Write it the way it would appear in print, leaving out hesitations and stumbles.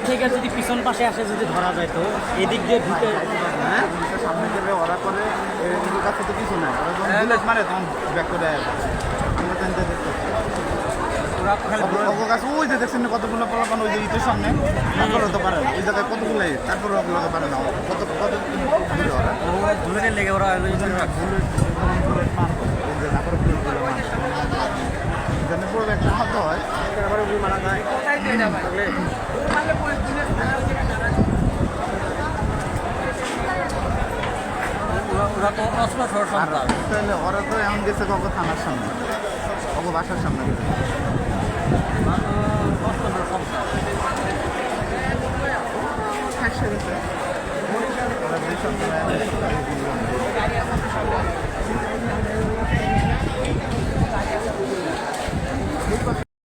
থেকে যদি পিছন পাশে আসে যদি ধরা যায় তো এদিক দিয়ে ঢুকে হ্যাঁ সামনে গেলে ওরা করে এগুলোর কাছে তো কিছু নাই ওরা যখন বুলেট মারে তখন ব্যাক করে আমরা তো দেখতে কাছে ওই যে দেখছেন কতগুলো পোলাপান ওই যে ইটের সামনে তারপরে হতে পারে ওই জায়গায় কতগুলো তারপরে ওগুলোকে পারে না কত কত দূরে ওরা বুলেটের লেগে ওরা পুরো একটা হাত হয় তারপরে মারা যায় ওরা তো অস্ত্র সরসম্রাট তাহলে ওরা তো এমন গেছে কত থানার সামনে কত বাসার সামনে গেছে ওরা দুই সপ্তাহে